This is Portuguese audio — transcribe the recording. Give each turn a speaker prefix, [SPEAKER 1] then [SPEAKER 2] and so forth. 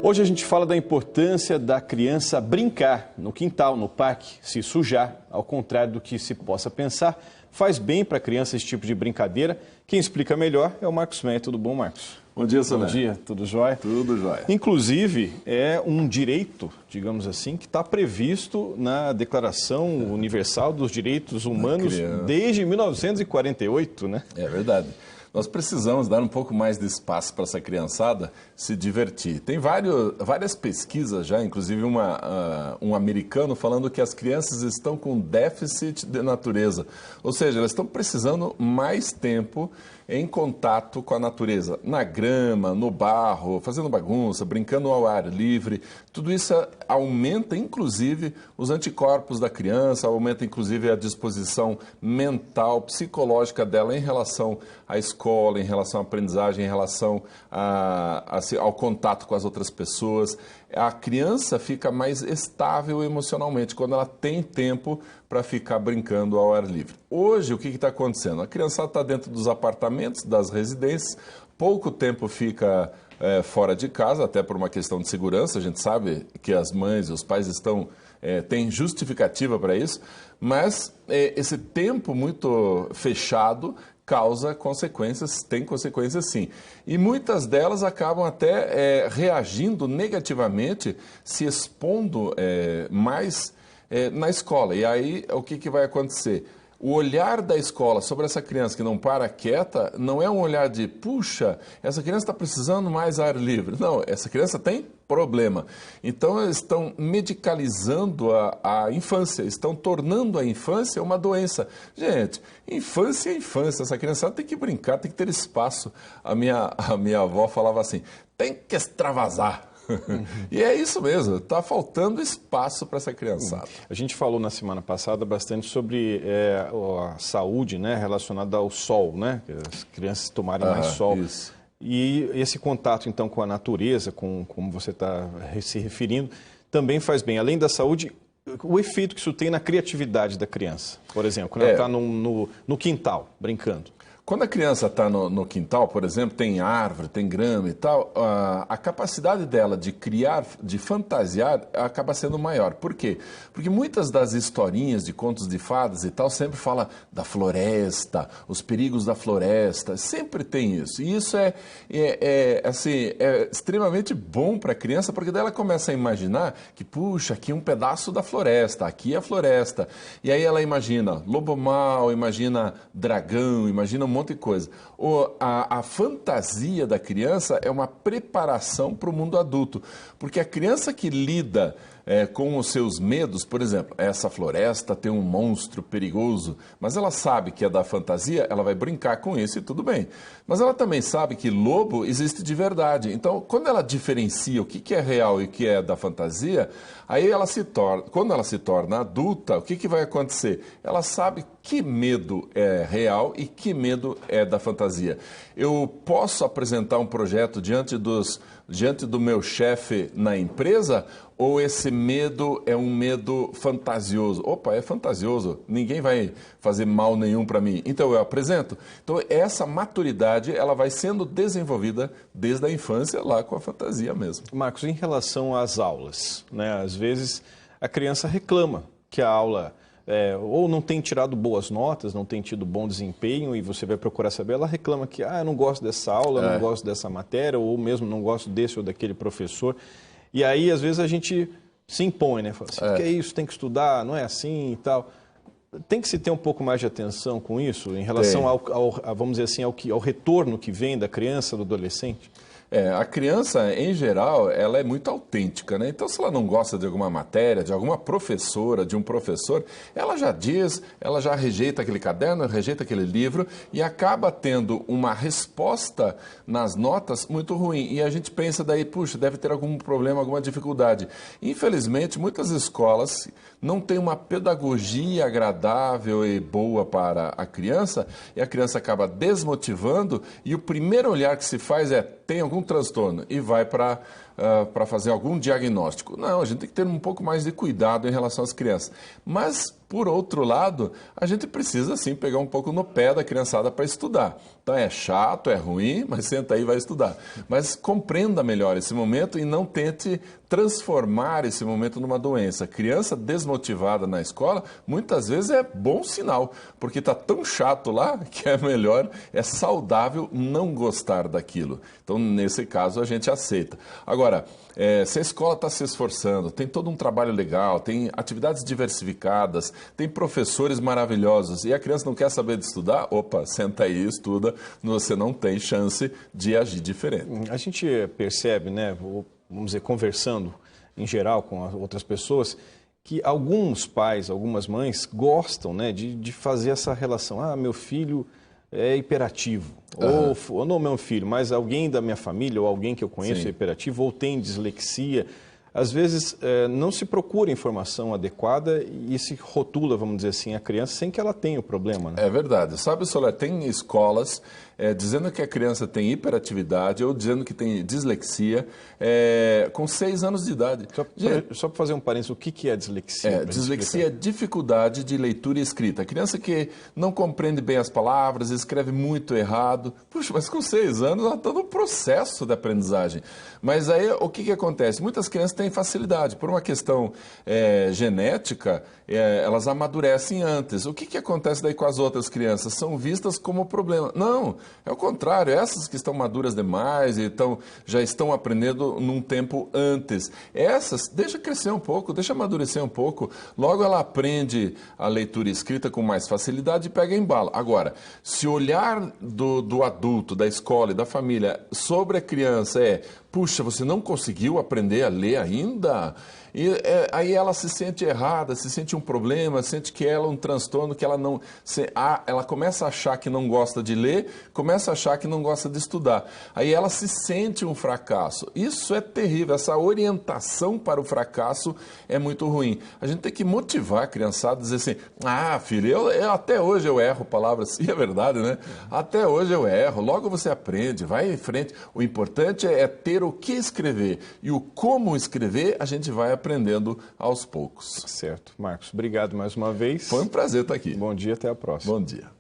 [SPEAKER 1] Hoje a gente fala da importância da criança brincar no quintal, no parque, se sujar, ao contrário do que se possa pensar. Faz bem para a criança esse tipo de brincadeira. Quem explica melhor é o Marcos Meyer. Tudo bom, Marcos?
[SPEAKER 2] Bom dia, Soné.
[SPEAKER 1] Bom dia, tudo jóia?
[SPEAKER 2] Tudo jóia.
[SPEAKER 1] Inclusive, é um direito, digamos assim, que está previsto na Declaração Universal dos Direitos Humanos desde 1948, né? É
[SPEAKER 2] verdade. Nós precisamos dar um pouco mais de espaço para essa criançada se divertir. Tem várias pesquisas já, inclusive um americano falando que as crianças estão com déficit de natureza. Ou seja, elas estão precisando mais tempo em contato com a natureza, na grama, no barro, fazendo bagunça, brincando ao ar livre. Tudo isso aumenta, inclusive, os anticorpos da criança, aumenta, inclusive, a disposição mental, psicológica dela em relação à escola, em relação à aprendizagem, em relação ao contato com as outras pessoas. A criança fica mais estável emocionalmente quando ela tem tempo para ficar brincando ao ar livre. Hoje, o que está acontecendo? A criançada está dentro dos apartamentos, das residências, pouco tempo fica fora de casa, até por uma questão de segurança. A gente sabe que as mães e os pais têm justificativa para isso, mas esse tempo muito fechado causa consequências, tem consequências sim. E muitas delas acabam até reagindo negativamente, se expondo mais na escola. E aí, o que vai acontecer? O olhar da escola sobre essa criança que não para quieta não é um olhar de, puxa, essa criança está precisando mais ar livre. Não, essa criança tem problema. Então, eles estão medicalizando a infância, estão tornando a infância uma doença. Gente, infância é infância, essa criança tem que brincar, tem que ter espaço. A minha avó falava assim, tem que extravasar. E é isso mesmo, está faltando espaço para essa criançada.
[SPEAKER 1] A gente falou na semana passada bastante sobre a saúde, né, relacionada ao sol, né, as crianças tomarem mais sol.
[SPEAKER 2] Isso.
[SPEAKER 1] E esse contato, então, com a natureza, como você está se referindo, também faz bem. Além da saúde, o efeito que isso tem na criatividade da criança, por exemplo, quando ela está no quintal, brincando.
[SPEAKER 2] Quando a criança está no quintal, por exemplo, tem árvore, tem grama e tal, a capacidade dela de criar, de fantasiar, acaba sendo maior. Por quê? Porque muitas das historinhas de contos de fadas e tal sempre fala da floresta, os perigos da floresta, sempre tem isso. E isso é extremamente bom para a criança, porque daí ela começa a imaginar que, puxa, aqui é um pedaço da floresta, aqui é a floresta. E aí ela imagina lobo mau, imagina dragão, imagina um monte de coisa. A fantasia da criança é uma preparação para o mundo adulto, porque a criança que lida com os seus medos, por exemplo, essa floresta tem um monstro perigoso, mas ela sabe que é da fantasia, ela vai brincar com isso e tudo bem. Mas ela também sabe que lobo existe de verdade. Então, quando ela diferencia o que é real e o que é da fantasia, aí quando ela se torna adulta, o que vai acontecer? Ela sabe que medo é real e que medo é da fantasia. Eu posso apresentar um projeto diante do meu chefe na empresa, ou esse medo é um medo fantasioso? Opa, é fantasioso, ninguém vai fazer mal nenhum para mim. Então eu apresento. Então essa maturidade ela vai sendo desenvolvida desde a infância lá com a fantasia mesmo.
[SPEAKER 1] Marcos, em relação às aulas, né? Às vezes a criança reclama que a aula ou não tem tirado boas notas, não tem tido bom desempenho e você vai procurar saber, ela reclama que eu não gosto dessa aula, não gosto dessa matéria, ou mesmo não gosto desse ou daquele professor. E aí, às vezes, a gente se impõe, né? Fala assim, que é isso, tem que estudar, não é assim e tal. Tem que se ter um pouco mais de atenção com isso, em relação vamos dizer assim, ao retorno que vem da criança, do adolescente?
[SPEAKER 2] A criança, em geral, ela é muito autêntica, né? Então, se ela não gosta de alguma matéria, de alguma professora, de um professor, ela já rejeita aquele caderno, rejeita aquele livro e acaba tendo uma resposta nas notas muito ruim. E a gente pensa daí, puxa, deve ter algum problema, alguma dificuldade. Infelizmente, muitas escolas não têm uma pedagogia agradável e boa para a criança e a criança acaba desmotivando e o primeiro olhar que se faz tem algum transtorno e vai para fazer algum diagnóstico. Não, a gente tem que ter um pouco mais de cuidado em relação às crianças. Mas Por outro lado, a gente precisa sim pegar um pouco no pé da criançada para estudar. Então é chato, é ruim, mas senta aí e vai estudar. Mas compreenda melhor esse momento e não tente transformar esse momento numa doença. Criança desmotivada na escola, muitas vezes é bom sinal, porque está tão chato lá que é melhor, é saudável não gostar daquilo. Então, nesse caso, a gente aceita. Agora, se a escola está se esforçando, tem todo um trabalho legal, tem atividades diversificadas, tem professores maravilhosos e a criança não quer saber de estudar, opa, senta aí e estuda, você não tem chance de agir diferente.
[SPEAKER 1] A gente percebe, né, vamos dizer, conversando em geral com outras pessoas, que alguns pais, algumas mães gostam, né, de fazer essa relação. Ah, meu filho é hiperativo. Ou não meu filho, mas alguém da minha família ou alguém que eu conheço
[SPEAKER 2] Sim.
[SPEAKER 1] é hiperativo ou tem dislexia. Às vezes não se procura informação adequada e se rotula, vamos dizer assim, a criança sem que ela tenha o problema, né?
[SPEAKER 2] É verdade. Sabe, Soler, tem escolas dizendo que a criança tem hiperatividade ou dizendo que tem dislexia com 6 anos de idade.
[SPEAKER 1] Só para fazer um parênteses, o que é dislexia?
[SPEAKER 2] Dislexia é dificuldade de leitura e escrita. A criança que não compreende bem as palavras, escreve muito errado. Puxa, mas com 6 anos ela está no processo de aprendizagem. Mas aí o que acontece? Muitas crianças têm facilidade. Por uma questão genética, elas amadurecem antes. O que acontece daí com as outras crianças? São vistas como problema. Não, é o contrário. Essas que estão maduras demais e já estão aprendendo num tempo antes. Essas, deixa crescer um pouco, deixa amadurecer um pouco. Logo ela aprende a leitura e escrita com mais facilidade e pega embalo. Agora, se o olhar do adulto, da escola e da família sobre a criança puxa, você não conseguiu aprender a ler ainda? E aí ela se sente errada, se sente um problema, sente que ela é um transtorno, que ela não... ela começa a achar que não gosta de ler, começa a achar que não gosta de estudar. Aí ela se sente um fracasso. Isso é terrível, essa orientação para o fracasso é muito ruim. A gente tem que motivar a criançada, dizer assim, filho, até hoje eu erro palavras, e é verdade, né? Até hoje eu erro, logo você aprende, vai em frente. O importante é ter o que escrever e o como escrever, a gente vai aprendendo aos poucos.
[SPEAKER 1] Certo. Marcos, obrigado mais uma vez.
[SPEAKER 2] Foi um prazer estar aqui.
[SPEAKER 1] Bom dia, até a próxima.
[SPEAKER 2] Bom dia.